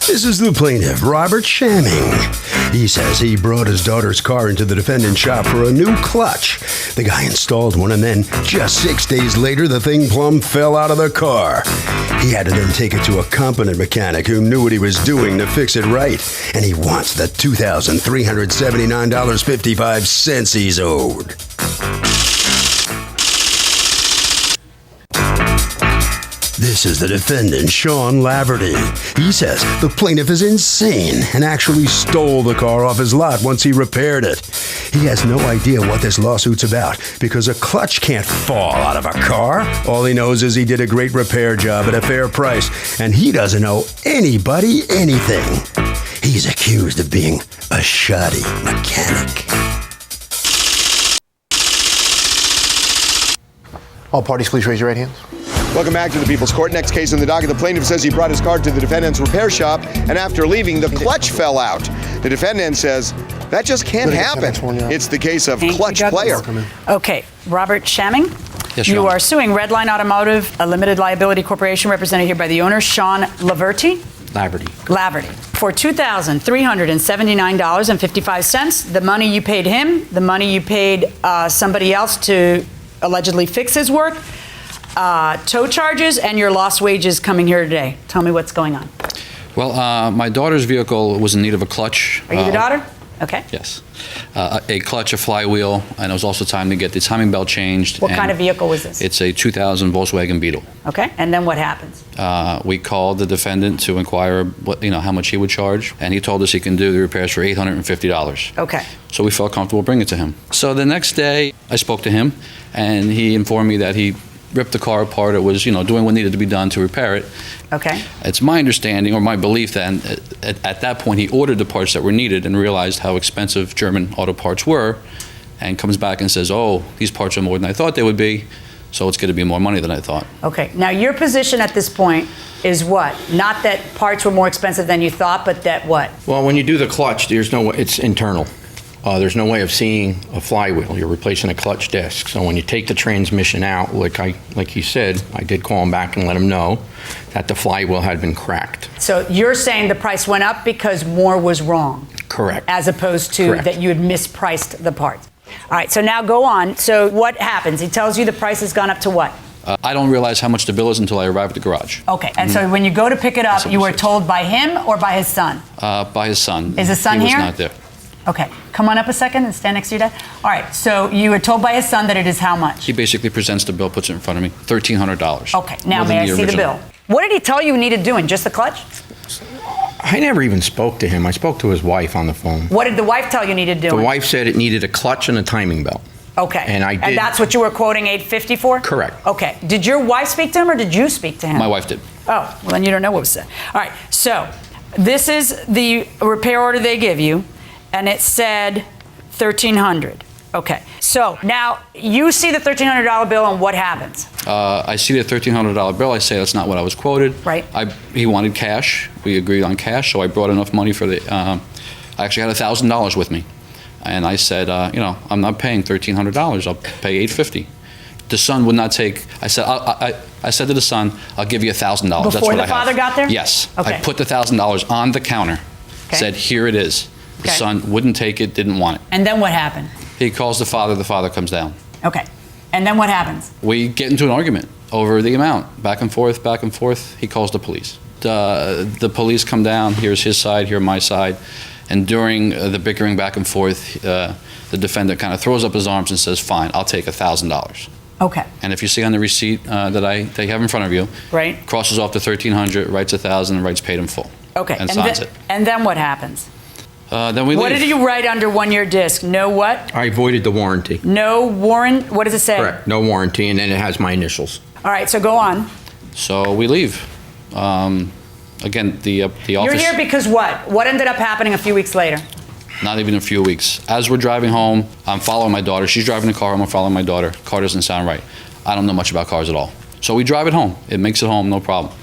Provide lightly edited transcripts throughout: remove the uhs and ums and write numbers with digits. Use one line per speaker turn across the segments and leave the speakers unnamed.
This is the plaintiff, Robert Shamming. He says he brought his daughter's car into the defendant's shop for a new clutch. The guy installed one, and then just 6 days later, the thing plumb fell out of the car. He had to then take it to a competent mechanic who knew what he was doing to fix it right, and he wants the $2,379.55 he's owed. This is the defendant, Sean Laverty. He says the plaintiff is insane and actually stole the car off his lot once he repaired it. He has no idea what this lawsuit's about because a clutch can't fall out of a car. All he knows is he did a great repair job at a fair price, and he doesn't owe anybody anything. He's accused of being a shoddy mechanic.
All parties, please raise your right hands.
Welcome back to the People's Court. Next case in the docket, the plaintiff says he brought his car to the defendant's repair shop, and after leaving, the clutch fell out. The defendant says that just can't happen. It's the case of clutch player.
Okay, Robert Shamming.
Yes,
you
Your
are suing Redline Automotive, a limited liability corporation represented here by the owner, Sean Laverty. Laverty. For $2,379.55. The money you paid him, the money you paid somebody else to allegedly fix his work, tow charges, and your lost wages coming here today. Tell me what's going on.
Well, my daughter's vehicle was in need of a clutch.
Are you the daughter? Okay.
Yes. A clutch, a flywheel, and it was also time to get the timing belt changed.
What kind of vehicle was this?
It's a 2000 Volkswagen Beetle.
Okay, and then what happens?
We called the defendant to inquire how much he would charge, and he told us he can do the repairs for $850.
Okay.
So we felt comfortable bringing it to him. So the next day, I spoke to him, and he informed me that he ripped the car apart. It was, doing what needed to be done to repair it.
Okay.
It's my understanding or my belief then, at that point, he ordered the parts that were needed and realized how expensive German auto parts were, and comes back and says, oh, these parts are more than I thought they would be, so it's going to be more money than I thought.
Okay. Now, your position at this point is what? Not that parts were more expensive than you thought, but that what?
Well, when you do the clutch, there's no way, it's internal. There's no way of seeing a flywheel. You're replacing a clutch disc. So when you take the transmission out, like he said, I did call him back and let him know that the flywheel had been cracked.
So you're saying the price went up because more was wrong?
Correct.
As opposed to that you had mispriced the parts. All right, so now go on. So what happens? He tells you the price has gone up to what?
I don't realize how much the bill is until I arrive at the garage.
Okay, and so when you go to pick it up, you were told by him or by his son?
By his son.
Is his son
here?
He
was not there.
Okay, come on up a second and stand next to your dad. All right, so you were told by his son that it is how much?
He basically presents the bill, puts it in front of me, $1,300.
Okay, now may I see the bill? What did he tell you needed doing, just the clutch?
I never even spoke to him. I spoke to his wife on the phone.
What did the wife tell you needed doing?
The wife said it needed a clutch and a timing belt.
Okay.
And I did.
And that's what you were quoting $850 for?
Correct.
Okay. Did your wife speak to him or did you speak to him?
My wife did.
Oh, well then you don't know what was said. All right, so this is the repair order they give you, and it said $1,300. Okay, so now you see the $1,300 bill and what happens?
I see the $1,300 bill. I say that's not what I was quoted.
Right.
He wanted cash. We agreed on cash, so I brought enough money for the. I actually had $1,000 with me, and I said, I'm not paying $1,300. I'll pay $850. The son would not take. I said, I said to the son, I'll give you $1,000. That's
Before
what
the
I
father
have.
got there?
Yes.
Okay.
I put the $1,000 on the counter.
Okay.
Said, here it is. The
Okay.
son wouldn't take it, didn't want it.
And then what happened?
He calls the father comes down.
Okay, and then what happens?
We get into an argument over the amount, back and forth, back and forth. He calls the police. The police come down, here's his side, here's my side, and during the bickering back and forth, the defendant kind of throws up his arms and says, fine, I'll take $1,000.
Okay.
And if you see on the receipt that they have in front of you,
Right.
crosses off the $1,300, writes $1,000, and writes paid in full.
Okay.
And signs it.
And then what happens?
Then we leave.
What did you write under 1 year disc? No what?
I voided the warranty.
No warrant. What does it say?
Correct. No warranty, and then it has my initials.
All right, so go on.
So we leave. Again, the office.
You're here because what? What ended up happening a few weeks later?
Not even a few weeks. As we're driving home, I'm following my daughter. She's driving the car, I'm following my daughter. Car doesn't sound right. I don't know much about cars at all. So we drive it home. It makes it home, no problem.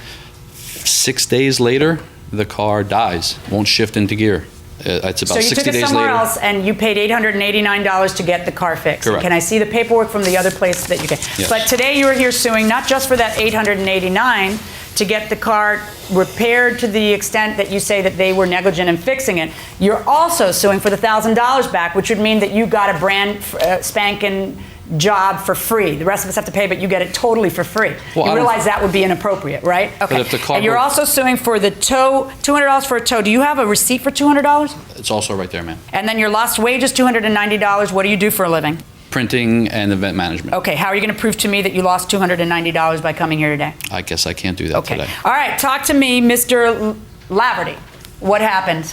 6 days later, the car dies, won't shift into gear. It's about 60 days later.
So you took it somewhere else and you paid $889 to get the car fixed.
Correct.
Can I see the paperwork from the other place that you get?
Yes.
But today you were here suing not just for that $889, to get the car repaired to the extent that you say that they were negligent in fixing it. You're also suing for the $1,000 back, which would mean that you got a brand spanking job for free. The rest of us have to pay, but you get it totally for free.
Well,
you realize that would be inappropriate, right? Okay.
But if the car
and you're also suing for the tow, $200 for a tow. Do you have a receipt for $200?
It's also right there, ma'am.
And then your lost wages, $290. What do you do for a living?
Printing and event management.
Okay, how are you going to prove to me that you lost $290 by coming here today?
I guess I can't do that today.
All right, talk to me, Mr. Laverty. What happened?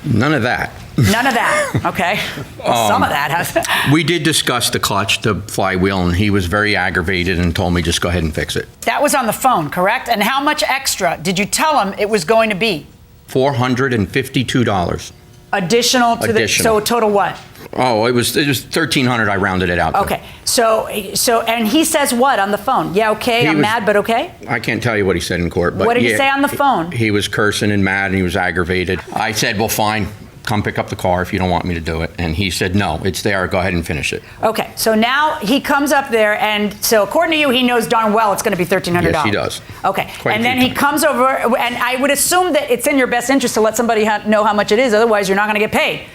None of that.
None of that, okay. Well, some of that has.
We did discuss the clutch, the flywheel, and he was very aggravated and told me just go ahead and fix it.
That was on the phone, correct? And how much extra did you tell him it was going to be?
$452.
Additional to the, so total what?
Oh, it was $1,300. I rounded it out to.
Okay, so and he says what on the phone? Yeah, okay, I'm mad, but okay.
I can't tell you what he said in court, but
what did he say on the phone?
He was cursing and mad, and he was aggravated. I said, well, fine, come pick up the car if you don't want me to do it. And he said, no, it's there. Go ahead and finish it.
Okay, so now he comes up there, and so according to you, he knows darn well it's going to be $1,300.
Yes, he does.
Okay, and then he comes over, and I would assume that it's in your best interest to let somebody know how much it is, otherwise you're not going to get paid.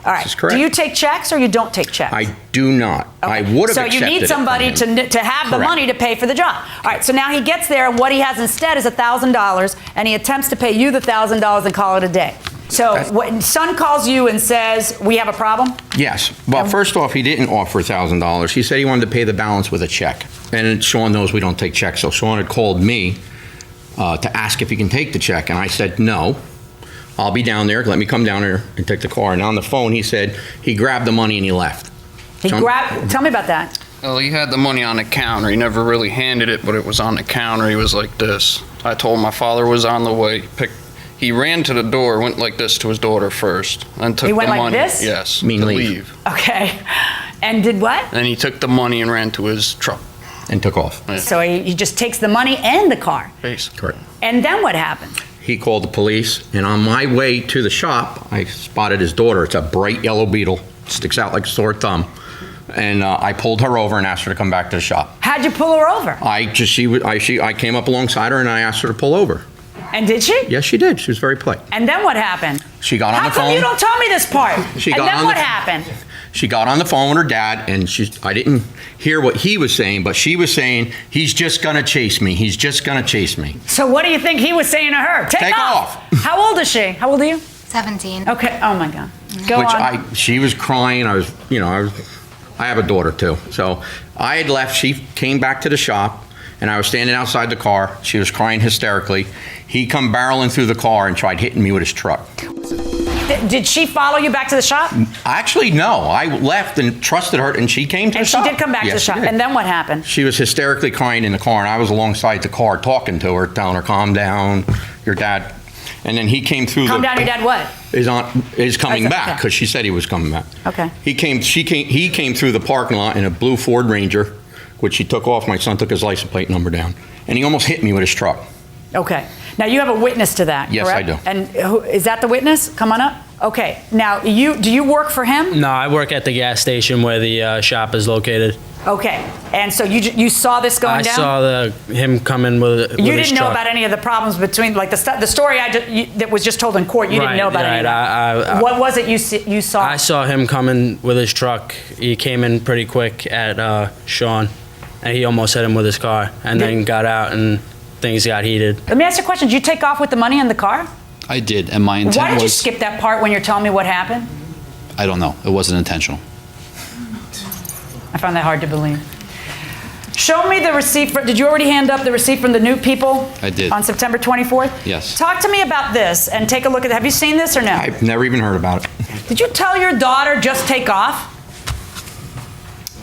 All right.
This is correct.
Do you take checks or you don't take checks?
I do not.
Okay.
I would have accepted it.
So you need somebody to have the money to pay for the job. All right, so now he gets there, and what he has instead is $1,000, and he attempts to pay you the $1,000 and call it a day. So when son calls you and says, we have a problem?
Yes. Well, first off, he didn't offer $1,000. He said he wanted to pay the balance with a check. And Sean knows we don't take checks, so Sean had called me to ask if he can take the check, and I said no. I'll be down there. Let me come down here and take the car. And on the phone, he said he grabbed the money and he left.
Tell me about that.
Well, he had the money on the counter. He never really handed it, but it was on the counter. He was like this. I told him my father was on the way. He ran to the door, went like this to his daughter first, and took the money.
He went like this?
Yes.
Mean
to
leave.
Okay. And did what?
And he took the money and ran to his truck.
And took off.
Yeah.
So he just takes the money and the car.
Basically.
Correct.
And then what happened?
He called the police, and on my way to the shop, I spotted his daughter. It's a bright yellow beetle, sticks out like a sore thumb. And I pulled her over and asked her to come back to the shop.
How'd you pull her over?
I came up alongside her and I asked her to pull over.
And did she?
Yes, she did. She was very polite.
And then what happened?
She got on the phone.
How come you don't tell me this part? What happened?
She got on the phone with her dad, and I didn't hear what he was saying, but she was saying, he's just gonna chase me. He's just gonna chase me.
So what do you think he was saying to her? Take off. How old is she? How old are you?
17.
Okay. Oh my God. Go on.
She was crying. I have a daughter too. So I had left. She came back to the shop, and I was standing outside the car. She was crying hysterically. He come barreling through the car and tried hitting me with his truck.
Did she follow you back to the shop?
Actually, no. I left and trusted her, and she came to the shop.
And she did come back to the shop. And then what happened?
She was hysterically crying in the car, and I was alongside the car talking to her, telling her, calm down, your dad. And then he came through
Calm down, your dad what?
Is coming back, because she said he was coming back.
Okay.
He came through the parking lot in a blue Ford Ranger, which he took off. My son took his license plate number down, and he almost hit me with his truck.
Okay. Now, you have a witness to that,
Yes,
correct?
I do.
And is that the witness? Come on up. Okay. Now, do you work for him?
No, I work at the gas station where the shop is located.
Okay. And so you saw this going down?
I saw him come in with his truck.
You didn't know about any of the problems between, like the story that was just told in court, you didn't know about any of that. What was it you saw?
I saw him coming with his truck. He came in pretty quick at Sean, and he almost hit him with his car, and then got out and things got heated.
Let me ask you a question. Did you take off with the money in the car?
I did, and my intent was...
Why did you skip that part when you're telling me what happened?
I don't know. It wasn't intentional.
I found that hard to believe. Show me the receipt. Did you already hand up the receipt from the new people?
I did.
On September 24th?
Yes.
Talk to me about this and take a look at it. Have you seen this or no?
I've never even heard about it.
Did you tell your daughter just take off?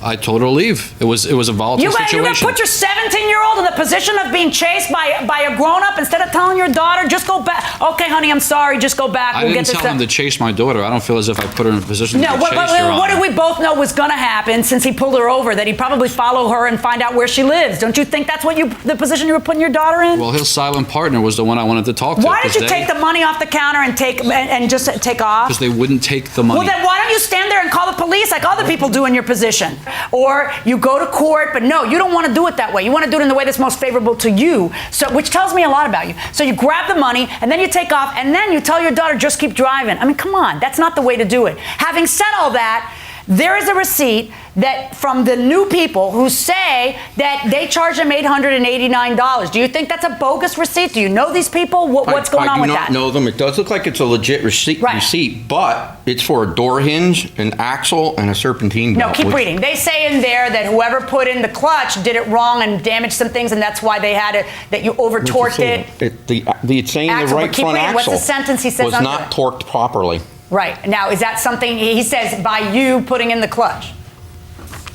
I told her to leave. It was a volatile situation.
You're going to put your 17-year-old in the position of being chased by a grown-up instead of telling your daughter, just go back. Okay, honey, I'm sorry, just go back.
I didn't tell him to chase my daughter. I don't feel as if I put her in a position to be chased, Your Honor.
What did we both know was going to happen since he pulled her over? That he'd probably follow her and find out where she lives. Don't you think that's the position you were putting your daughter in?
Well, his silent partner was the one I wanted to talk to.
Why did you take the money off the counter and just take off?
Because they wouldn't take the money.
Well, then why don't you stand there and call the police like other people do in your position? or you go to court, but no, you don't want to do it that way. You want to do it in the way that's most favorable to you, so which tells me a lot about you. So you grab the money, and then you take off, and then you tell your daughter, just keep driving. I mean, come on, that's not the way to do it. Having said all that, there is a receipt that from the new people who say that they charge them $889. Do you think that's a bogus receipt? Do you know these people? What's going on with that?
I do not know them. It does look like it's a legit receipt, but it's for a door hinge, an axle, and a serpentine belt.
No, keep reading. They say in there that whoever put in the clutch did it wrong and damaged some things, and that's why they had it, that you over-torqued it.
It's saying the right front axle
What's the sentence he says
was
under
not
it?
torqued properly.
Right. Now, is that something he says by you putting in the clutch?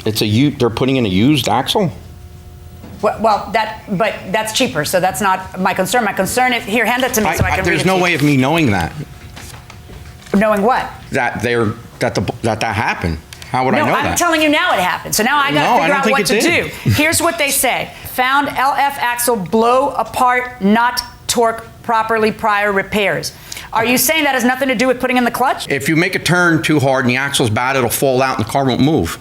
They're putting in a used axle?
But that's cheaper, so that's not my concern. My concern is, here, hand that to me so I can read it.
There's no way of me knowing that.
Knowing what?
That happened. How would I know that?
No, I'm telling you now it happened. So now I got to figure out what to do. Here's what they say. Found LF axle blow apart, not torque properly prior repairs. Are you saying that has nothing to do with putting in the clutch?
If you make a turn too hard and the axle's bad, it'll fall out and the car won't move.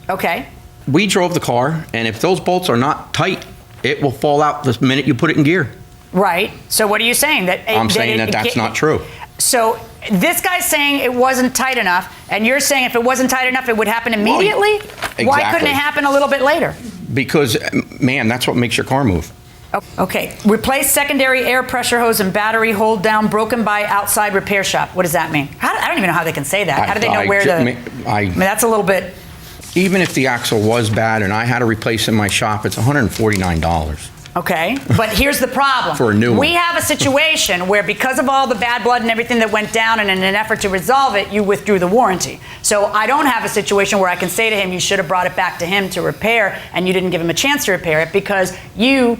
Okay.
We drove the car, and if those bolts are not tight, it will fall out the minute you put it in gear.
Right. So what are you saying?
I'm saying that that's not true.
So this guy's saying it wasn't tight enough, and you're saying if it wasn't tight enough, it would happen immediately?
Exactly.
Why couldn't it happen a little bit later?
Because, man, that's what makes your car move.
Okay. Replace secondary air pressure hose and battery hold down broken by outside repair shop. What does that mean? I don't even know how they can say that. How do they know where I mean, that's a little bit.
Even if the axle was bad and I had to replace it in my shop, it's $149.
Okay, but here's the problem.
For a new one.
We have a situation where because of all the bad blood and everything that went down and in an effort to resolve it, you withdrew the warranty. So I don't have a situation where I can say to him, you should have brought it back to him to repair, and you didn't give him a chance to repair it because you,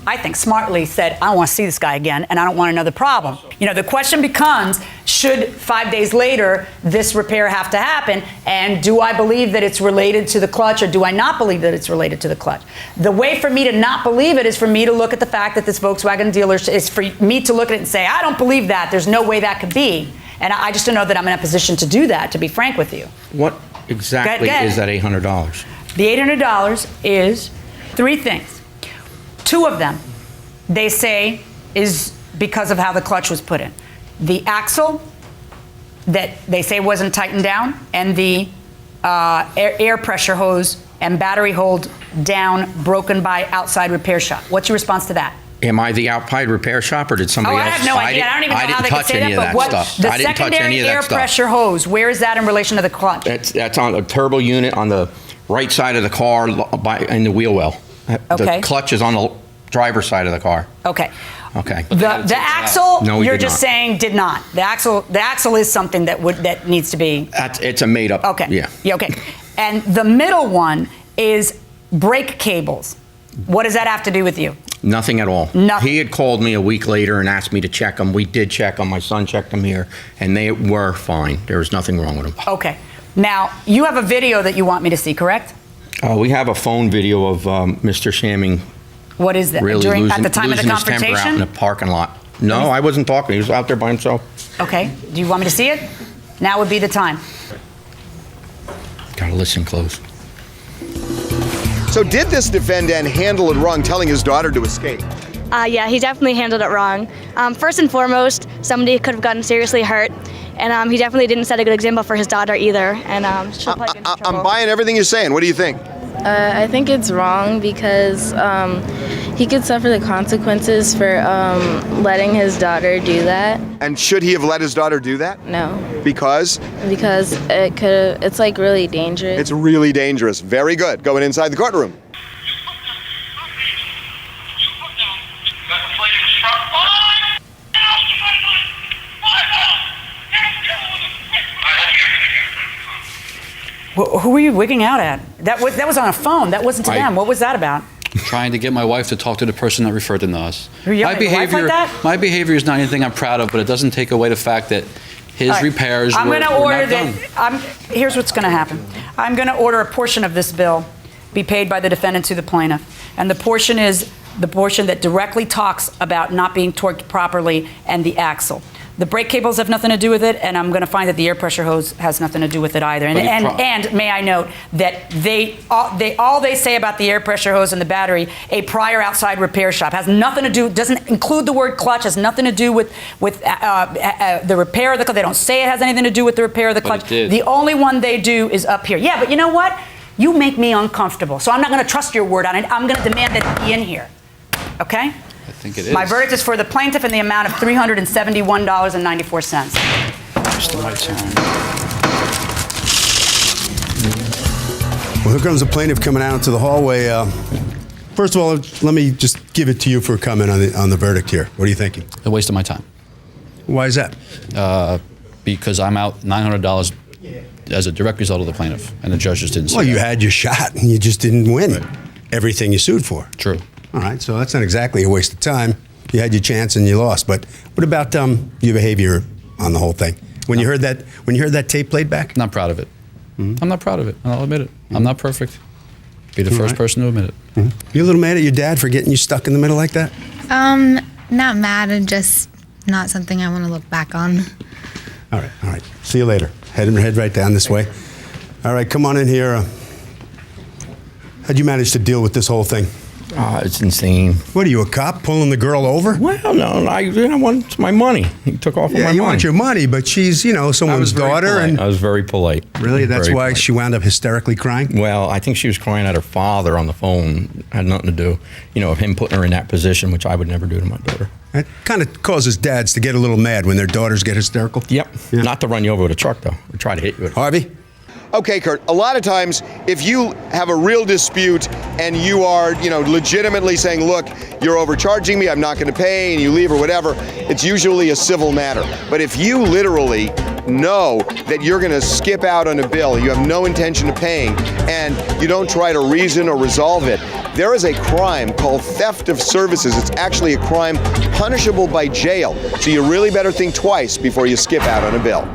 I think, smartly said, I don't want to see this guy again, and I don't want another problem. You know, the question becomes, should 5 days later this repair have to happen, and do I believe that it's related to the clutch, or do I not believe that it's related to the clutch? The way for me to not believe it is for me to look at the fact that this Volkswagen dealer is for me to look at it and say, I don't believe that. There's no way that could be. And I just don't know that I'm in a position to do that, to be frank with you.
What exactly is that $800?
The $800 is three things. Two of them, they say, is because of how the clutch was put in. The axle that they say wasn't tightened down, and the air pressure hose and battery hold down broken by outside repair shop. What's your response to that?
Am I the outside repair shop, or did somebody else?
I have no idea. I don't even know how they could say that. But what the secondary air pressure hose? Where is that in relation to the clutch?
That's on a turbo unit on the right side of the car in the wheel well.
Okay.
The clutch is on the driver's side of the car.
Okay.
Okay.
The axle,
no,
you're just saying did not. The axle is something that needs to be.
It's a made up.
Okay.
Yeah.
Okay. And the middle one is brake cables. What does that have to do with you?
Nothing at all.
Nothing.
He had called me a week later and asked me to check them. We did check them. My son checked them here, and they were fine. There was nothing wrong with them.
Okay. Now, you have a video that you want me to see, correct?
We have a phone video of Mr. Shamming.
What is that?
Really
at the time of the
losing his temper out in the parking lot. No, I wasn't talking. He was out there by himself.
Okay. Do you want me to see it? Now would be the time.
Gotta listen close.
So did this defendant handle it wrong, telling his daughter to escape?
Yeah, he definitely handled it wrong. First and foremost, somebody could have gotten seriously hurt, and he definitely didn't set a good example for his daughter either. And she'll probably get into trouble.
I'm buying everything you're saying. What do you think?
I think it's wrong because he could suffer the consequences for letting his daughter do that.
And should he have let his daughter do that?
No.
Because?
Because it's like really dangerous.
It's really dangerous. Very good. Going inside the courtroom.
Who were you wigging out at? That was on a phone. That wasn't to them. What was that about?
Trying to get my wife to talk to the person that referred them to us.
You're yelling at your wife like that?
My behavior is not anything I'm proud of, but it doesn't take away the fact that his repairs were not done.
Here's what's going to happen. I'm going to order a portion of this bill be paid by the defendant to the plaintiff. And the portion is the portion that directly talks about not being torqued properly and the axle. The brake cables have nothing to do with it, and I'm going to find that the air pressure hose has nothing to do with it either. And may I note that all they say about the air pressure hose and the battery, a prior outside repair shop, has nothing to do, doesn't include the word clutch, has nothing to do with the repair of the clutch. They don't say it has anything to do with the repair of the clutch. The only one they do is up here. Yeah, but you know what? You make me uncomfortable, so I'm not going to trust your word on it. I'm going to demand that it be in here. Okay?
I think it is.
My verdict is for the plaintiff in the amount of $371.94.
Just the right time.
Well, here comes the plaintiff coming out into the hallway. First of all, let me just give it to you for a comment on the verdict here. What are you thinking?
A waste of my time.
Why is that?
Because I'm out $900 as a direct result of the plaintiff, and the judge just didn't say
Well, you
that.
had your shot, and you just didn't win everything you sued for.
True.
All right, so that's not exactly a waste of time. You had your chance and you lost. But what about your behavior on the whole thing? When you heard that tape played back?
Not proud of it. I'm not proud of it. I'll admit it. I'm not perfect. Be the first person to admit it.
You a little mad at your dad for getting you stuck in the middle like that?
Not mad, and just not something I want to look back on.
All right. See you later. Head right down this way. All right, come on in here. How'd you manage to deal with this whole thing?
It's insane.
What are you, a cop pulling the girl over?
Well, no, I want my money. He took off with my money.
You want your money, but she's, someone's daughter.
I was very polite.
Really? That's why she wound up hysterically crying?
Well, I think she was crying at her father on the phone. Had nothing to do, of him putting her in that position, which I would never do to my daughter.
That kind of causes dads to get a little mad when their daughters get hysterical.
Yep. Yeah. Not to run you over with a truck, though, or try to hit you with it.
Harvey?
Okay, Kurt, a lot of times if you have a real dispute and you are, legitimately saying, look, you're overcharging me, I'm not going to pay, and you leave or whatever, it's usually a civil matter. But if you literally know that you're going to skip out on a bill, you have no intention of paying, and you don't try to reason or resolve it, there is a crime called theft of services. It's actually a crime punishable by jail. So you really better think twice before you skip out on a bill.